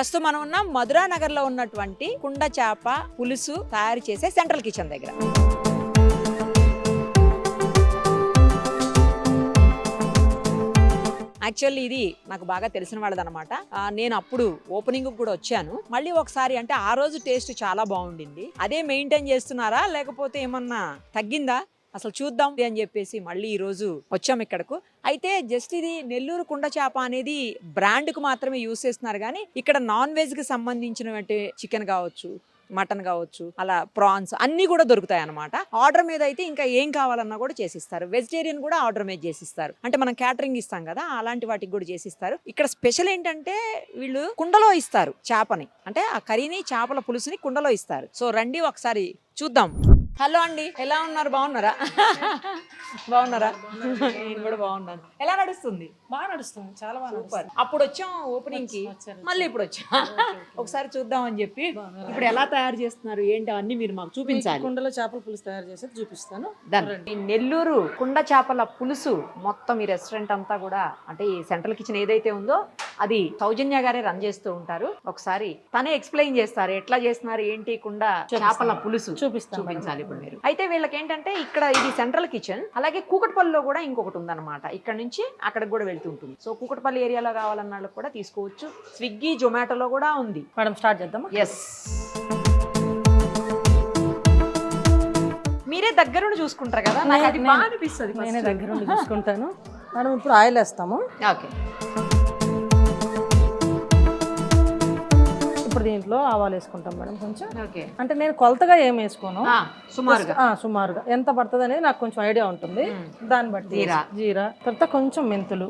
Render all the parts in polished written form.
ప్రస్తుతం మనం ఉన్నాం మధురా నగర్ లో ఉన్నటువంటి కుండ చేప పులుసు తయారు చేసే సెంట్రల్ కిచెన్ దగ్గర. యాక్చువల్లీ ఇది నాకు బాగా తెలిసిన వాళ్ళదనమాట. నేను అప్పుడు ఓపెనింగ్ కూడా వచ్చాను. మళ్ళీ ఒకసారి అంటే ఆ రోజు టేస్ట్ చాలా బాగుండింది. అదే మెయింటైన్ చేస్తున్నారా లేకపోతే ఏమన్నా తగ్గిందా అసలు చూద్దాం అని చెప్పేసి మళ్ళీ ఈ రోజు వచ్చాము ఇక్కడకు. అయితే జస్ట్ ఇది నెల్లూరు కుండ చేప అనేది బ్రాండ్ కు మాత్రమే యూజ్ చేస్తున్నారు కానీ ఇక్కడ నాన్ వెజ్ కి సంబంధించినటువంటి చికెన్ కావచ్చు, మటన్ కావచ్చు, అలా ప్రాన్స్ అన్ని కూడా దొరుకుతాయి అనమాట. ఆర్డర్ మీద అయితే ఇంకా ఏం కావాలన్నా కూడా చేసిస్తారు. వెజిటేరియన్ కూడా ఆర్డర్ మీద చేసిస్తారు. అంటే మనం క్యాటరింగ్ ఇస్తాం కదా, అలాంటి వాటికి కూడా చేసిస్తారు. ఇక్కడ స్పెషల్ ఏంటంటే వీళ్ళు కుండలో ఇస్తారు చేపని, అంటే ఆ కర్రీని చేపల పులుసుని కుండలో ఇస్తారు. సో రండి ఒకసారి చూద్దాం. హలో అండి, ఎలా ఉన్నారు? బాగున్నారా? బాగున్నారా? నేను కూడా బాగున్నాను. ఎలా నడుస్తుంది? బాగా నడుస్తుంది, చాలా బాగా సూపర్. అప్పుడు వచ్చాం ఓపెనింగ్ కి, మళ్ళీ ఇప్పుడు వచ్చా ఒకసారి చూద్దాం అని చెప్పి. ఇప్పుడు ఎలా తయారు చేస్తున్నారు ఏంటి అన్ని మీరు మాకు చూపించాలి. కుండలో చేపల పులుసు తయారు చేసి చూపిస్తాను. ఈ నెల్లూరు కుండ చేపల పులుసు మొత్తం ఈ రెస్టారెంట్ అంతా కూడా, అంటే ఈ సెంట్రల్ కిచెన్ ఏదైతే ఉందో అది సౌజన్య గారే రన్ చేస్తూ ఉంటారు. ఒకసారి తనే ఎక్స్ప్లెయిన్ చేస్తారు ఎట్లా చేస్తున్నారు ఏంటి కుండ చేపల పులుసు చూపించాలి ఇప్పుడు మీరు. అయితే వీళ్ళకి ఏంటంటే ఇక్కడ ఇది సెంట్రల్ కిచెన్, అలాగే కూకట్పల్లిలో కూడా ఇంకొకటి ఉందన్నమాట. ఇక్కడ నుంచి అక్కడికి కూడా వెళ్తుంటుంది. సో కూకట్పల్లి ఏరియాలో కావాలన్న వాళ్ళకి కూడా తీసుకోవచ్చు. స్విగ్గీ, జొమాటోలో కూడా ఉంది. మేడం స్టార్ట్ చేద్దామా? ఎస్, మీరే దగ్గరుండి చూసుకుంటారు కదా, నాకు అది బాగా అనిపిస్తుంది. నేనే దగ్గరుండి చూసుకుంటాను. మేడం ఇప్పుడు ఆయిల్ వేస్తాము. ఓకే. ఇప్పుడు దీంట్లో ఆవాలు వేసుకుంటాం మేడం కొంచెం. ఓకే. అంటే నేను కొలతగా ఏం వేసుకోను, సుమారుగా ఎంత పడుతుంది అనేది నాకు కొంచెం ఐడియా ఉంటుంది. దాన్ని బట్టి జీరా, తర్వాత కొంచెం మెంతులు.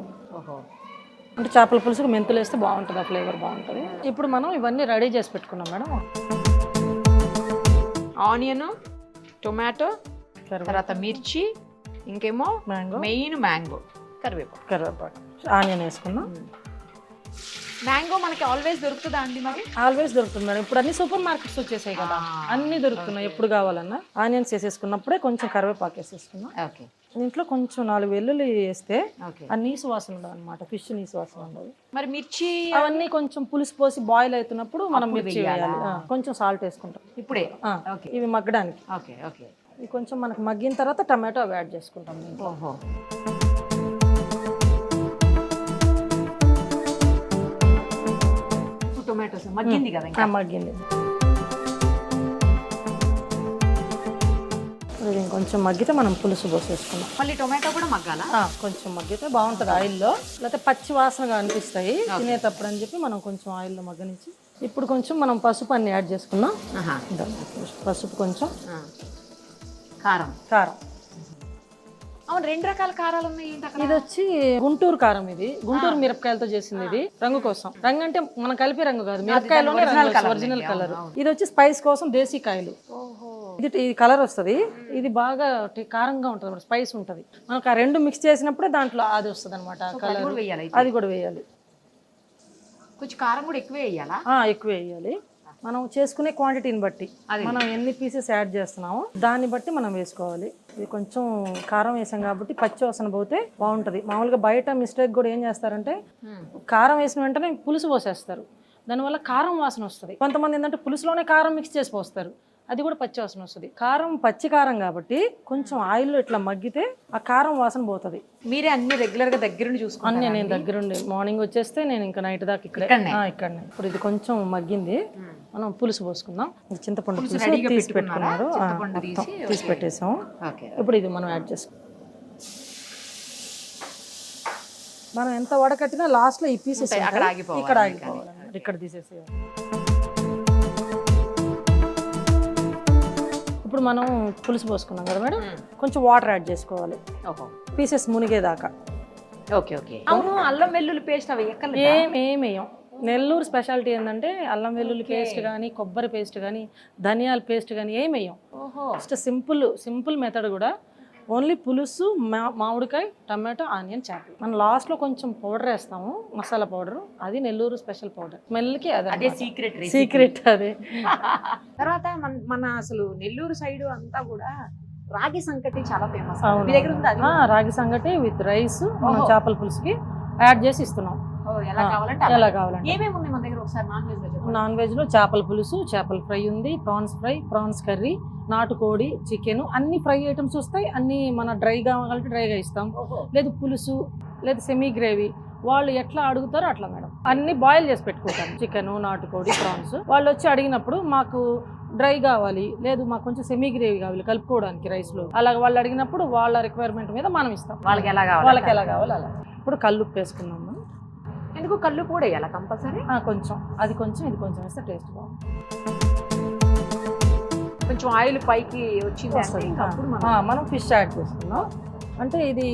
అంటే చేపల పులుసుకు మెంతులు వేస్తే బాగుంటుంది, ఆ ఫ్లేవర్ బాగుంటుంది. ఇప్పుడు మనం ఇవన్నీ రెడీ చేసి పెట్టుకున్నాం మేడం. ఆనియన్, టొమాటో, తర్వాత మిర్చి, ఇంకేమో మ్యాంగో, మెయిన్ మ్యాంగో, కరివేపాకు, ఆనియన్ వేసుకున్నాం. మ్యాంగో మనకి ఆల్వేస్ దొరుకుతుందా అండి? మరి ఆల్వేస్ దొరుకుతుంది మేడం. ఇప్పుడు అన్ని సూపర్ మార్కెట్స్ వచ్చేసాయి కదా, అన్ని దొరుకుతున్నాయి. ఎప్పుడు కావాలన్నా ఆనియన్స్ వేసేసుకున్నప్పుడే కొంచెం కరివేపాకు వేసేసుకున్నాం. ఓకే. దీంట్లో కొంచెం 4 వెల్లుల్లి వేస్తే ఆ నీసు వాసన ఉండదు అనమాట, ఫిష్ నీసు వాసన ఉండదు. మరి మిర్చి అవన్నీ కొంచెం పులుసు పోసి బాయిల్ అవుతున్నప్పుడు మనం మిర్చి వేయాలి. కొంచెం సాల్ట్ వేసుకుంటాం ఇప్పుడే ఇవి మగ్గడానికి. Okay okay. ఇవి కొంచెం మనకు మగ్గిన తర్వాత టమాటో అవి యాడ్ చేసుకుంటాం. ఓహో. టొమాటోస్ మగ్గింది కదా? మగ్గింది. కొంచెం మగ్గితే మనం పులుసు పోసేసుకున్నాం. మళ్ళీ టొమాటో కూడా మగ్గాలా? కొంచెం మగ్గితే బాగుంటుంది ఆయిల్లో, లేకపోతే పచ్చి వాసనగా అనిపిస్తాయి తినేటప్పుడు అని చెప్పి మనం కొంచెం ఆయిల్లో మగ్గనిచ్చి. ఇప్పుడు కొంచెం మనం పసుపు అన్ని యాడ్ చేసుకున్నాం. పసుపు, కొంచెం కారం. అవును, 2 రకాల కారాలు ఉన్నాయి. ఇది వచ్చి గుంటూరు కారం, ఇది గుంటూరు మిరపకాయలతో చేసింది. ఇది రంగు కోసం, రంగు అంటే మనం కలిపే రంగు కాదు, మిరపకాయలోనే ఒరిజినల్ కలర్. ఇది వచ్చి స్పైస్ కోసం దేశీ కాయలు. ఇది కలర్ వస్తుంది. ఇది బాగా కారంగా ఉంటుంది, స్పైస్ ఉంటుంది. మనకు ఆ 2 మిక్స్ చేసినప్పుడే దాంట్లో అది వస్తుంది అనమాట కలర్. అది కూడా వేయాలి. కొంచెం కారం కూడా ఎక్కువ వేయాలా? ఎక్కువ వేయాలి. మనం చేసుకునే క్వాంటిటీని బట్టి, మనం ఎన్ని పీసెస్ యాడ్ చేస్తున్నామో దాన్ని బట్టి మనం వేసుకోవాలి. ఇది కొంచెం కారం వేసాం కాబట్టి పచ్చి వాసన పోతే బాగుంటుంది. మామూలుగా బయట మిస్టేక్ కూడా ఏం చేస్తారంటే కారం వేసిన వెంటనే పులుసు పోసేస్తారు, దానివల్ల కారం వాసన వస్తుంది. కొంతమంది ఏంటంటే పులుసులోనే కారం మిక్స్ చేసి పోస్తారు, అది కూడా పచ్చి వాసన వస్తుంది. కారం పచ్చి కారం కాబట్టి కొంచెం ఆయిల్లో ఇట్లా మగ్గితే ఆ కారం వాసన పోతుంది. మీరే అన్ని రెగ్యులర్ గా దగ్గరుండి చూసుకుంటారు? అన్నీ నేను దగ్గరుండి, మార్నింగ్ వచ్చేస్తే నేను ఇంకా నైట్ దాకా ఇక్కడనే. ఇప్పుడు ఇది కొంచెం మగ్గింది, మనం పులుసు పోసుకుందాం. చింతపండు పులుసు తీసి పెట్టుకున్నారు, తీసి పెట్టేసాము. ఇప్పుడు ఇది మనం యాడ్ చేసుకుంటాం. మనం ఎంత వడకట్టినా లాస్ట్ లో ఈ పీసెస్ ఇక్కడ ఆగిపోవాలి, ఇక్కడ తీసేసేయాలి. ఇప్పుడు మనం పులుసు పోసుకున్నాం కదా మేడం, కొంచెం వాటర్ యాడ్ చేసుకోవాలి పీసెస్ మునిగేదాకా. Okay okay. అవును, అల్లం వెల్లుల్లి పేస్ట్ అవి ఏమేయం. నెల్లూరు స్పెషాలిటీ ఏంటంటే అల్లం వెల్లుల్లి పేస్ట్ కానీ, కొబ్బరి పేస్ట్ కానీ, ధనియాల పేస్ట్ కానీ ఏమేయం. జస్ట్ సింపుల్ మెథడ్ కూడా. ఓన్లీ పులుసు, మామిడికాయ, టమాటో, ఆనియన్, చేపలు. మనం లాస్ట్లో కొంచెం పౌడర్ వేస్తాము, మసాలా పౌడర్. అది నెల్లూరు స్పెషల్ పౌడర్. స్మెల్కి అదే సీక్రెట్ అదే. తర్వాత మన అసలు నెల్లూరు సైడ్ అంతా కూడా రాగి సంకటి చాలా ఫేమస్. మీ దగ్గర ఉందా? రాగి సంగటి విత్ రైస్ మనం చేపల పులుసుకి యాడ్ చేసి ఇస్తున్నాం. ఎలా కావాలంటే ఎలా కావాలంటే. ఏమేమి ఉన్నాయి మన దగ్గర ఒకసారి నాన్ వెజ్ లో? నాన్ వెజ్లో చేపల పులుసు, చేపల ఫ్రై ఉంది, ప్రాన్స్ ఫ్రై, ప్రాన్స్ కర్రీ, నాటుకోడి, చికెన్, అన్ని ఫ్రై ఐటమ్స్ వస్తాయి. అన్ని మన డ్రై కావాలంటే డ్రైగా ఇస్తాం, లేదు పులుసు, లేదు సెమీ గ్రేవీ, వాళ్ళు ఎట్లా అడుగుతారో అట్లా మేడం. అన్ని బాయిల్ చేసి పెట్టుకుంటాం, చికెన్, నాటుకోడి, ప్రాన్స్. వాళ్ళు వచ్చి అడిగినప్పుడు మాకు డ్రై కావాలి, లేదు మాకు కొంచెం సెమీ గ్రేవీ కావాలి కలుపుకోవడానికి రైస్లో, అలా వాళ్ళు అడిగినప్పుడు వాళ్ళ రిక్వైర్మెంట్ మీద మనం ఇస్తాం. వాళ్ళకి ఎలా కావాలి అలా. ఇప్పుడు కల్లుప్పు వేసుకున్నాం మనం. ఎందుకు కళ్ళు కూడా వేయాలా కంపల్సరీ? కొంచెం, అది కొంచెం ఇది కొంచెం వేస్తే టేస్ట్ బాగుంటుంది. కొంచెం ఆయిల్ పైకి వచ్చింది అప్పుడు మనం ఫిష్ యాడ్ చేసుకున్నాం. అంటే ఇది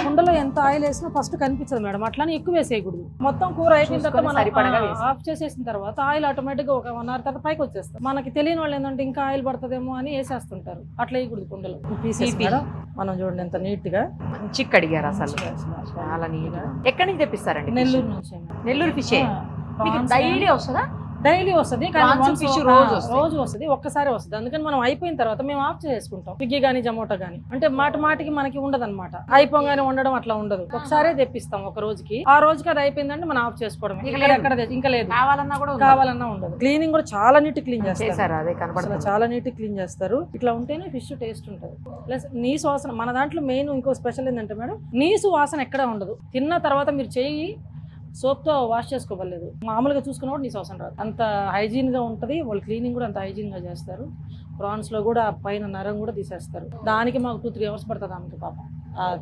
కుండలో ఎంత ఆయిల్ వేసినా ఫస్ట్ కనిపించదు మేడం, అట్లానే ఎక్కువ వేసేయకూడదు. మొత్తం కూర అయిపోయిన తర్వాత మనం ఆఫ్ చేసేసిన తర్వాత ఆయిల్ ఆటోమేటిక్గా ఒక 1 hour తర్వాత పైకి వచ్చేస్తాం. మనకి తెలియని వాళ్ళు ఏంటంటే ఇంకా ఆయిల్ పడుతుందేమో అని వేసేస్తుంటారు, అట్లా వేయకూడదు కుండలో. పీసెస్ మేడం మనం చూడండి ఎంత నీట్ గా మంచి కడిగారు, అసలు చాలా నీట్. ఎక్కడి నుంచి తెప్పిస్తారండి? నెల్లూరు నుంచి. నెల్లూరు ఫిష్ డైలీ వస్తుందా? డైలీ వస్తుంది, ఫిష్ రోజు వస్తుంది, ఒక్కసారి వస్తుంది. అందుకని మనం అయిపోయిన తర్వాత మేము ఆఫ్ చేసుకుంటాం. స్విగ్గీ కానీ జొమాటో కానీ. అంటే మాటికి మనకి ఉండదు అనమాట, అయిపోగానే ఉండడం అట్లా ఉండదు. ఒకసారే తెప్పిస్తాం ఒక రోజుకి, ఆ రోజుకి అది అయిపోయిందంటే మనం ఆఫ్ చేసుకోవడం. ఇంకా లేదు, కావాలన్నా ఉండదు. క్లీనింగ్ కూడా చాలా నీట్ క్లీన్ చేస్తారు, చాలా నీట్ క్లీన్ చేస్తారు. ఇట్లా ఉంటేనే ఫిష్ టేస్ట్ ఉంటుంది. ప్లస్ నీసు వాసన మన దాంట్లో మెయిన్ ఇంకో స్పెషల్ ఏంటంటే మేడం, నీసు వాసన ఎక్కడ ఉండదు. తిన్న తర్వాత మీరు చెయ్యి సోప్తో వాష్ చేసుకోవలేదు, మామూలుగా చూసుకున్నప్పుడు నీసు అవసరం రాదు. అంత హైజీన్గా ఉంటుంది, వాళ్ళు క్లీనింగ్ కూడా అంత హైజీన్గా చేస్తారు. ప్రాన్స్లో కూడా పైన నరం కూడా తీసేస్తారు. దానికి మాకు 2-3 hours పడుతుంది ఆమెకి పాపం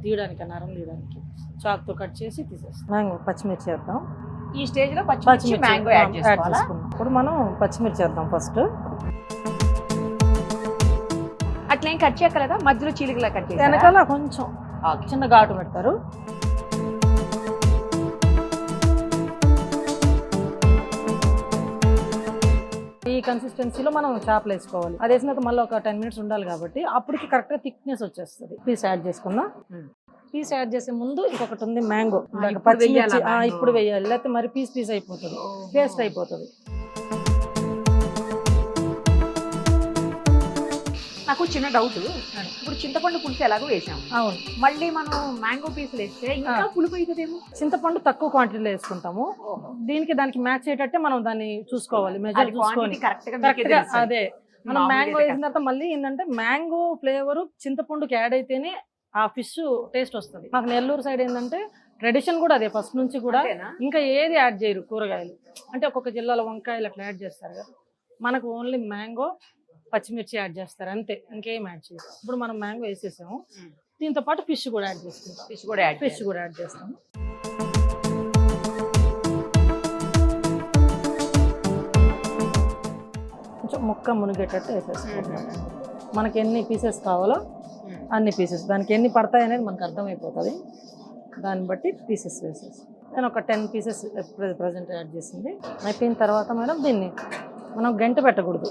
తీయడానికి, నరం తీయడానికి. చాక్తో కట్ చేసి తీసేస్తాం. మ్యాంగో పచ్చిమిర్చి వేద్దాం. ఈ స్టేజ్లో పచ్చిమిర్చి మ్యాంగో యాడ్ చేసుకున్నాం. ఇప్పుడు మనం పచ్చిమిర్చి వేద్దాం ఫస్ట్. అట్లా ఏం కట్ చేయగలదా? మధ్యలో చీలికలా కట్ చేసి వెనకాల కొంచెం చిన్న ఘాటు పెడతారు. ఈ కన్సిస్టెన్సీలో మనం చేపలు వేసుకోవాలి. అది వేసినాక మళ్ళీ ఒక 10 minutes ఉండాలి కాబట్టి అప్పటికి కరెక్ట్గా థిక్నెస్ వచ్చేస్తుంది. పీస్ యాడ్ చేసుకుందాం. పీస్ యాడ్ చేసే ముందు ఇంకొకటి ఉంది మ్యాంగో, పచ్చిమిర్చి ఇప్పుడు వేయాలి, లేకపోతే మరి పీస్ అయిపోతుంది, పేస్ట్ అయిపోతుంది. నాకు చిన్న డౌట్, ఇప్పుడు చింతపండు పులుసు ఎలాగో వేసాం, అవును, మళ్ళీ మనం మ్యాంగో పీసులు వేస్తే ఇంకా పులుపు అవుతుందేమో. చింతపండు తక్కువ క్వాంటిటీలో వేసుకుంటాము, దీనికి దానికి మ్యాచ్ అయ్యేటట్టే మనం దాన్ని చూసుకోవాలి, మెజర్ చూసుకొని కరెక్ట్గా. అదే మనం మ్యాంగో వేసిన తర్వాత మళ్ళీ ఏంటంటే మ్యాంగో ఫ్లేవర్ చింతపండుకి యాడ్ అయితేనే ఆ ఫిష్ టేస్ట్ వస్తుంది. మాకు నెల్లూరు సైడ్ ఏంటంటే ట్రెడిషన్ కూడా అదే, ఫస్ట్ నుంచి కూడా ఇంకా ఏది యాడ్ చేయరు కూరగాయలు. అంటే ఒక్కొక్క జిల్లాలో వంకాయలు అట్లా యాడ్ చేస్తారు కదా, మనకు ఓన్లీ మ్యాంగో పచ్చిమిర్చి యాడ్ చేస్తారు అంతే, ఇంకేం యాడ్ చేయరు. ఇప్పుడు మనం మ్యాంగో వేసేసాము, దీంతో పాటు ఫిష్ కూడా యాడ్ చేసుకుంటాం. ఫిష్ కూడా యాడ్ చేస్తాము. కొంచెం ముక్క మునిగేటట్టు వేసేసుకుంటాం. మనకి ఎన్ని పీసెస్ కావాలో అన్ని పీసెస్, దానికి ఎన్ని పడతాయి అనేది మనకు అర్థమైపోతుంది. దాన్ని బట్టి పీసెస్ వేసేసి నేను ఒక 10 pieces ప్రజెంట్ యాడ్ చేసింది. అయిపోయిన తర్వాత మేడం దీన్ని మనం గంట పెట్టకూడదు,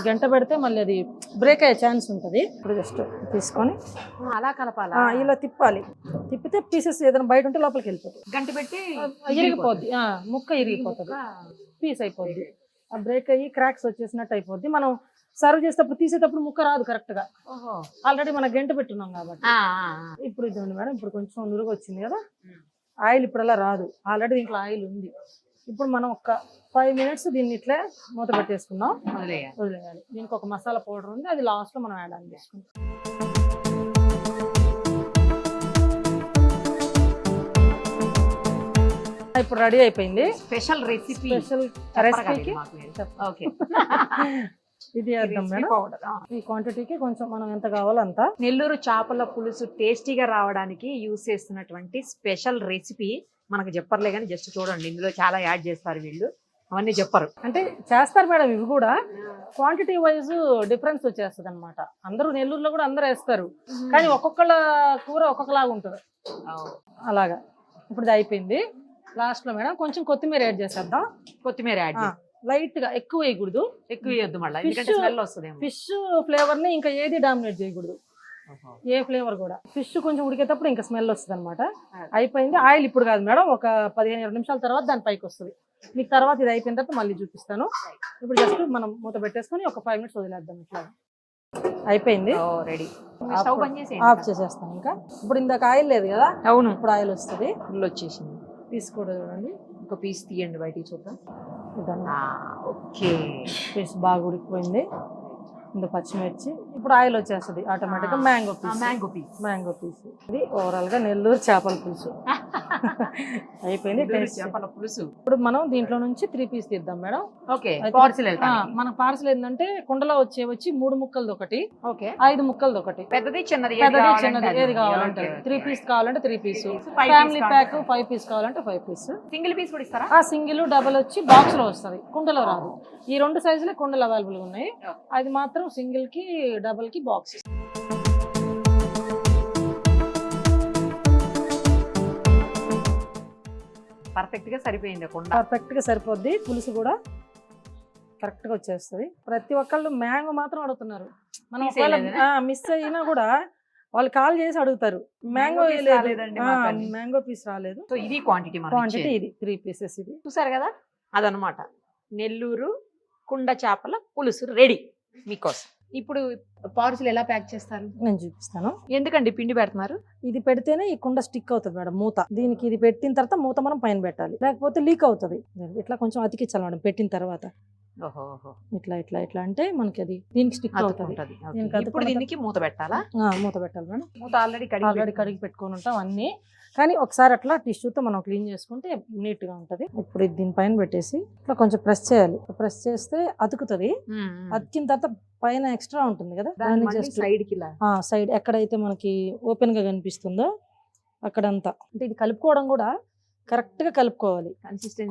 గంట పెడితే మళ్ళీ అది బ్రేక్ అయ్యే ఛాన్స్ ఉంటుంది. ఇప్పుడు జస్ట్ తీసుకొని అలా కలపాలి, ఇలా తిప్పాలి. తిప్పితే పీసెస్ ఏదైనా బయట ఉంటే లోపలికి వెళ్ళిపోతుంది, గంట పెట్టి ఇరిగిపోద్ది, ముక్క ఇరిగిపోతుంది, పీస్ అయిపోద్ది. ఆ బ్రేక్ అయ్యి క్రాక్స్ వచ్చేసినట్టు అయిపోద్ది. మనం సర్వ్ చేసేటప్పుడు తీసేటప్పుడు ముక్క రాదు కరెక్ట్గా, ఆల్రెడీ మనం గంట పెట్టున్నాం కాబట్టి. ఇప్పుడు ఇదండి మేడం, ఇప్పుడు కొంచెం నురుగు వచ్చింది కదా, ఆయిల్ ఇప్పుడు అలా రాదు, ఆల్రెడీ దీంట్లో ఆయిల్ ఉంది. ఇప్పుడు మనం ఒక 5 minutes దీన్ని ఇట్లా మూత పెట్టేసుకుందాం, వదిలేయాలి. దీనికి ఒక మసాలా పౌడర్ ఉంది, అది లాస్ట్లో మనం యాడ్ ఆన్ చేసుకుంటాం. ఇప్పుడు రెడీ అయిపోయింది స్పెషల్ రెసిపీకి ఇది వేద్దాం మేడం. ఈ క్వాంటిటీకి కొంచెం మనం ఎంత కావాలో అంత. నెల్లూరు చేపల పులుసు టేస్టీగా రావడానికి యూజ్ చేస్తున్నటువంటి స్పెషల్ రెసిపీ మనకు చెప్పర్లే కానీ జస్ట్ చూడండి, ఇందులో చాలా యాడ్ చేస్తారు వీళ్ళు, అవన్నీ చెప్పరు. అంటే చేస్తారు మేడం, ఇవి కూడా క్వాంటిటీ వైజ్ డిఫరెన్స్ వచ్చేస్తుంది అనమాట. అందరూ నెల్లూరులో కూడా అందరూ వేస్తారు, కానీ ఒక్కొక్కళ్ళ కూర ఒక్కొక్కలాగా ఉంటుంది అలాగా. ఇప్పుడు ఇది అయిపోయింది. లాస్ట్లో మేడం కొంచెం కొత్తిమీర యాడ్ చేసేద్దాం. కొత్తిమీర యాడ్ లైట్ గా, ఎక్కువ వేయకూడదు, ఎక్కువ వేయద్దు, మళ్ళీ స్మెల్ వస్తుంది. ఫిష్ ఫ్లేవర్ ని ఇంకా ఏది డామినేట్ చేయకూడదు, ఏ ఫ్లేవర్ కూడా. ఫిష్ కొంచెం ఉడికేటప్పుడు ఇంకా స్మెల్ వస్తుంది అనమాట. అయిపోయింది. ఆయిల్ ఇప్పుడు కాదు మేడం, ఒక 15-20 నిమిషాల తర్వాత దాని పైకి వస్తుంది. మీకు తర్వాత ఇది అయిపోయిన తర్వాత మళ్ళీ చూపిస్తాను. ఇప్పుడు జస్ట్ మనం మూత పెట్టేసుకొని ఒక 5 minutes వదిలేద్దాం. ఇట్లా అయిపోయింది, రెడీ. ఆఫ్ చేసేస్తాం. ఇంకా ఇప్పుడు ఇందాక ఆయిల్ లేదు కదా, అవును, ఇప్పుడు ఆయిల్ వస్తుంది, ఫుల్ వచ్చేసింది. పీస్ కూడా చూడండి. ఒక పీస్ తీయండి బయటికి చూద్దాం. ఇదన్నా ఓకే. పీస్ బాగా ఉడికిపోయింది. ఇంత పచ్చిమిర్చి. ఇప్పుడు ఆయిల్ వచ్చేస్తుంది ఆటోమేటిక్గా. Mango piece. Mango piece. ఇది ఓవరాల్ గా నెల్లూరు చేపల పులుసు అయిపోయింది. చేపల పులుసు. ఇప్పుడు మనం దీంట్లో నుంచి 3 పీస్ తీద్దాం మేడం. ఓకే. మన పార్సల్ ఏంటంటే కుండలో వచ్చి 3 ముక్కలది ఒకటి, ఓకే, 5 ముక్కలది ఒకటి, పెద్దది చిన్నది ఏది కావాలంటే 3 పీస్ కావాలంటే 3 పీస్, ఫ్యామిలీ ప్యాక్ 5 పీస్ కావాలంటే 5 పీస్. సింగిల్ పీస్ కూడా ఇస్తారా? ఆ సింగిల్ డబల్ వచ్చి బాక్స్ లో వస్తుంది, కుండలో రాదు. ఈ 2 సైజులే కుండలు అవైలబుల్ గా ఉన్నాయి. అది మాత్రం సింగిల్ కి డబల్ కి బాక్స్. పర్ఫెక్ట్ గా సరిపోయింది. పర్ఫెక్ట్ గా సరిపోద్ది. పులుసు కూడా కరెక్ట్ గా వచ్చేస్తుంది. ప్రతి ఒక్కళ్ళు మ్యాంగో మాత్రం అడుగుతున్నారు. మనం మిస్ అయినా కూడా వాళ్ళు కాల్ చేసి అడుగుతారు, మ్యాంగో మ్యాంగో పీస్ రాలేదు. సో ఇది క్వాంటిటీ ఇది 3 పీసెస్. ఇది చూసారు కదా, అదనమాట నెల్లూరు కుండ చేపల పులుసు రెడీ మీకోసం. ఇప్పుడు పార్సల్ ఎలా ప్యాక్ చేస్తారు నేను చూపిస్తాను. ఎందుకండి పిండి పెడుతున్నారు? ఇది పెడితేనే ఈ కుండ స్టిక్ అవుతుంది మేడం, మూత. దీనికి ఇది పెట్టిన తర్వాత మూత మనం పైన పెట్టాలి, లేకపోతే లీక్ అవుతుంది. ఇట్లా కొంచెం అతికించాలి మేడం పెట్టిన తర్వాత. ఇట్లా ఇట్లా ఇట్లా అంటే మనకి అది దీనికి స్టిక్ అవుతుంది. దీనికి మూత పెట్టాలా? మూత పెట్టాలి మేడం. మూత ఆల్రెడీ కడిగి పెట్టుకొని ఉంటాం అన్ని. కానీ ఒకసారి అట్లా టిష్యూతో మనం క్లీన్ చేసుకుంటే నీట్ గా ఉంటది. ఇప్పుడు ఇది దీనిపైన పెట్టేసి ఇట్లా కొంచెం ప్రెస్ చేయాలి. ప్రెస్ చేస్తే అతుకుతుంది. అతికిన తర్వాత పైన ఎక్స్ట్రా ఉంటుంది కదా, దాన్ని జస్ట్ సైడ్ ఎక్కడైతే మనకి ఓపెన్ గా కనిపిస్తుందో అక్కడంతా. అంటే ఇది కలుపుకోవడం కూడా కరెక్ట్ గా కలుపుకోవాలి.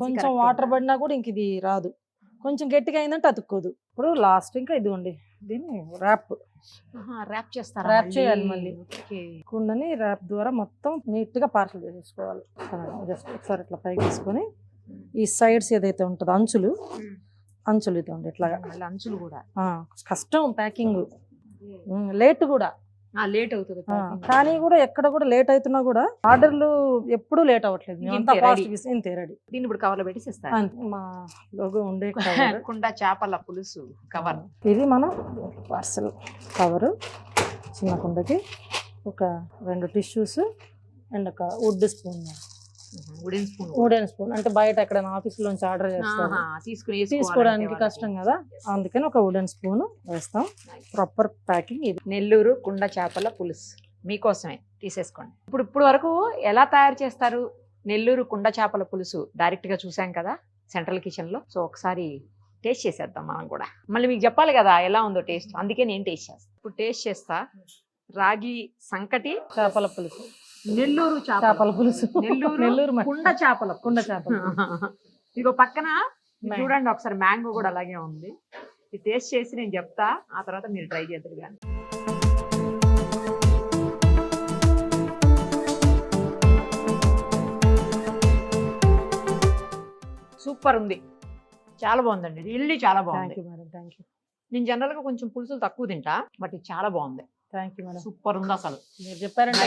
కొంచెం వాటర్ పడినా కూడా ఇంక ఇది రాదు. కొంచెం గట్టిగా అయిందంటే అతుక్కోదు. ఇప్పుడు లాస్ట్ ఇంకా ఇది ఉండి దీన్ని ర్యాప్ చేయాలి. మళ్ళీ కుండని ర్యాప్ ద్వారా మొత్తం నీట్ గా పార్సల్ చేసేసుకోవాలి. జస్ట్ ఒకసారి ఇట్లా పైకి తీసుకొని ఈ సైడ్స్ ఏదైతే ఉంటుందో అంచులు ఇది ఉండి ఇట్లాగా. అంచులు కూడా కష్టం ప్యాకింగ్, లేట్ కూడా లేట్ అవుతుంది. కానీ కూడా ఎక్కడ కూడా లేట్ అవుతున్నా కూడా ఆర్డర్లు ఎప్పుడూ లేట్ అవ్వట్లేదు. ఇంతే రెడీ. దీన్ని ఇప్పుడు కవర్లో పెట్టి మా లోగో ఉండే కుండ చేపల పులుసు కవర్. ఇది మనం పార్సల్ కవరు. చిన్న కుండకి ఒక 2 టిష్యూస్ అండ్ ఒక వుడ్ స్పూన్. వుడెన్ స్పూన్ అంటే బయట ఎక్కడైనా ఆఫీస్ లోంచి ఆర్డర్ చేస్తాం, తీసుకోవడానికి కష్టం కదా, అందుకని ఒక వుడెన్ స్పూన్ వేస్తాం. Proper packing. ఇది నెల్లూరు కుండ చేపల పులుసు మీకోసమే, తీసేసుకోండి. ఇప్పుడు వరకు ఎలా తయారు చేస్తారు నెల్లూరు కుండ చేపల పులుసు డైరెక్ట్ గా చూసాం కదా సెంట్రల్ కిచెన్ లో. సో ఒకసారి టేస్ట్ చేసేద్దాం మనం కూడా. మళ్ళీ మీకు చెప్పాలి కదా ఎలా ఉందో టేస్ట్, అందుకే నేను టేస్ట్ చేస్తాను. ఇప్పుడు టేస్ట్ చేస్తా. రాగి సంకటి చేపల పులుసు, నెల్లూరు చేపల పులుసు, నెల్లూరు కుండ చేపల ఇదిగో పక్కన చూడండి ఒకసారి మ్యాంగో కూడా అలాగే ఉంది. ఇది టేస్ట్ చేసి నేను చెప్తా, ఆ తర్వాత మీరు ట్రై చేద్దరు కానీ. సూపర్ ఉంది, చాలా బాగుందండి. ఇల్లు చాలా బాగుంది. నేను జనరల్ గా కొంచెం పులుసులు తక్కువ తింటా, బట్ ఇది చాలా బాగుంది. Thank you madam. సూపర్ ఉంది అసలు. మీరు చెప్పారంటే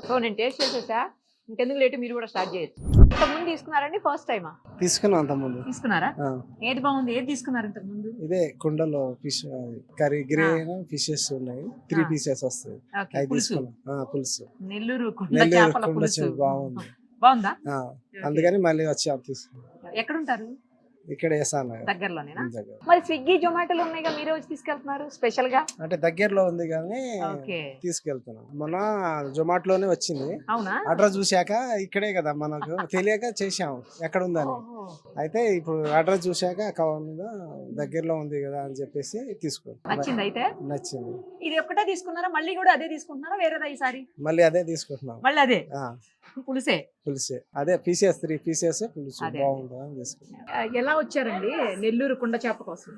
సో నేను టేస్ట్ చేసేసా, ఇంకెందుకు లేటు మీరు కూడా స్టార్ట్ చేయొచ్చు. ఇంతకుముందు తీసుకున్నారండి? ఫస్ట్ టైమా? తీసుకున్నాం. అంతకుముందు తీసుకున్నారా? ఏది బాగుంది? ఏది తీసుకున్నారు ఇంతకుముందు? ఇదే కుండలో ఫిష్ కర్రీ గ్రే ఫిషెస్ ఉన్నాయి, 3 పీసెస్ వస్తాయి. అది తీసుకున్నాం. పులుసు నెల్లూరు కుండ చేపల పులుసు బాగుంది. బాగుందా? అందుకని మళ్ళీ వచ్చి తీసుకున్నాం. ఎక్కడుంటారు? ఇక్కడ దగ్గరలోనేనా? మరి స్విగ్గీ జొమాటోలు ఉన్నాయి కదా, మీరే వచ్చి తీసుకెళ్తున్నారు స్పెషల్ గా? అంటే దగ్గరలో ఉంది కానీ తీసుకెళ్తున్నాం. మొన్న జొమాటోలోనే వచ్చింది. అవునా? అడ్రస్ చూశాక ఇక్కడే కదా మనకు తెలియక చేసాము ఎక్కడ ఉందని. అయితే ఇప్పుడు అడ్రస్ చూశాక దగ్గరలో ఉంది కదా అని చెప్పేసి తీసుకున్నాం. నచ్చింది? అయితే నచ్చింది. ఇది ఒక్కటే తీసుకున్నారా? మళ్ళీ కూడా అదే తీసుకుంటున్నారా? వేరేదా ఈసారి? మళ్ళీ అదే తీసుకుంటున్నాం. మళ్ళీ అదే పులుసే అదే పీసెస్ 3 పీసెస్ పులుసు బాగుంటుంది తీసుకున్నాం. ఎలా వచ్చారండి నెల్లూరు కుండ చేప కోసం?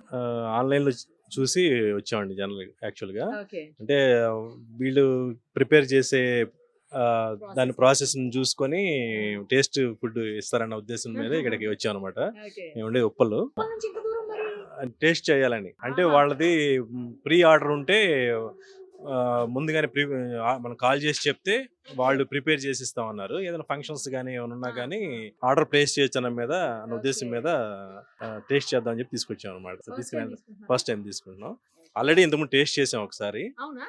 ఆన్లైన్ లో చూసి వచ్చామండి. జనరల్ యాక్చువల్ గా అంటే వీళ్ళు ప్రిపేర్ చేసే దాని ప్రాసెస్ చూసుకొని టేస్ట్ ఫుడ్ ఇస్తారన్న ఉద్దేశం మీద ఇక్కడికి వచ్చాం అనమాట. మేము ఉండే ఉప్పలు టేస్ట్ చేయాలని. అంటే వాళ్ళది ప్రీ ఆర్డర్ ఉంటే ముందుగానే మనం కాల్ చేసి చెప్తే వాళ్ళు ప్రిపేర్ చేసి ఇస్తామన్నారు. ఏదైనా ఫంక్షన్స్ కానీ ఏమైనా ఉన్నా కానీ ఆర్డర్ ప్లేస్ చేయొచ్చు అన్న ఉద్దేశం మీద టేస్ట్ చేద్దామని చెప్పి తీసుకొచ్చాం అనమాట. తీసుకుని ఫస్ట్ టైం తీసుకుంటున్నాం. ఆల్రెడీ ఇంతకుముందు టేస్ట్ చేసాం ఒకసారి. అవునా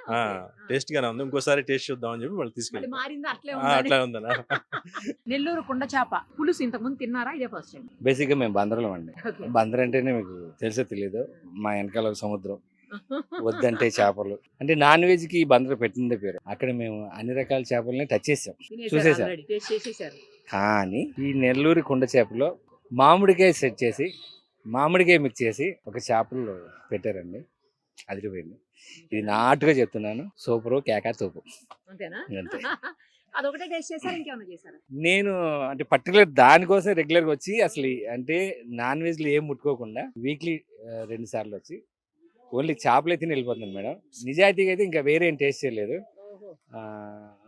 టేస్ట్ గానే ఉంది, ఇంకోసారి టేస్ట్ చూద్దామని చెప్పి వాళ్ళు తీసుకెళ్ళి మారిందా అట్లే అట్లా ఉందనా. నెల్లూరు కుండ చేప పులుసు ఇంతకు ముందు తిన్నారా? ఇదే ఫస్ట్ టైం. బేసిక్ గా మేము బందర్లో అండి. బందర్ అంటేనే మీకు తెలుసో తెలియదు, మా వెనకాల ఒక సముద్రం, వద్దంటే చేపలు అంటే నాన్ వెజ్ కి బందర్ పెట్టిందే పేరు. అక్కడ మేము అన్ని రకాల చేపలని టచ్ చేసాం, చూసేసాం. టేస్ట్ చేసేసారు. కానీ ఈ నెల్లూరు కుండ చేపలో మామిడికాయ సెట్ చేసి మామిడికాయ మిక్స్ చేసి ఒక చేపలు పెట్టారండి, అదిరిపోయింది. ఇది నాటుగా చెప్తున్నాను, సూపరు కేకా తోపు అంతేనా? అంతే. అదొకటే టేస్ట్ చేశారు, ఇంకేమైనా చేశారా? నేను అంటే పర్టికులర్ దానికోసం రెగ్యులర్గా వచ్చి అసలు అంటే నాన్ వెజ్లు ఏం ముట్టుకోకుండా వీక్లీ 2 సార్లు వచ్చి ఓన్లీ చేపలే తిని వెళ్ళిపోతున్నాను మేడం. నిజాయితీగా అయితే ఇంకా వేరే ఏం టేస్ట్ చేయలేదు.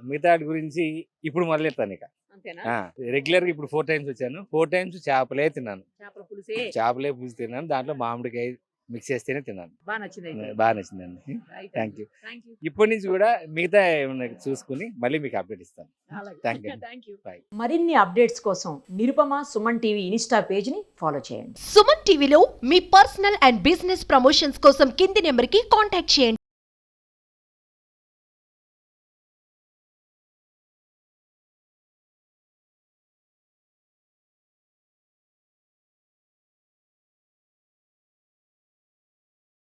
మిగతా వాటి గురించి ఇప్పుడు మొదలెడతాను ఇక. అంతేనా? రెగ్యులర్గా ఇప్పుడు 4 టైమ్స్ వచ్చాను, 4 టైమ్స్ చేపలే తిన్నాను. చేపల పులుసే చేపలే పులుసు తిన్నాను, దాంట్లో మామిడికాయ మిక్స్ చేస్తేనే తిన్నాను. బాగా నచ్చింది అయితే. బాగా నచ్చిందండి. Right. Thank you. Thank you. ఇప్పటి నుంచి కూడా మిగతా ఏమన్నా చూసుకుని మళ్ళీ మీకు అప్డేట్ ఇస్తాను. అలాగే. Thank you. Thank you. Bye. మరిన్ని అప్డేట్స్ కోసం Nirupama Suman TV Insta page ని ఫాలో చేయండి. సుమన్ టీవీలో మీ పర్సనల్ అండ్ బిజినెస్ ప్రమోషన్స్ కోసం కింది నెంబర్కి కాంటాక్ట్ చేయండి.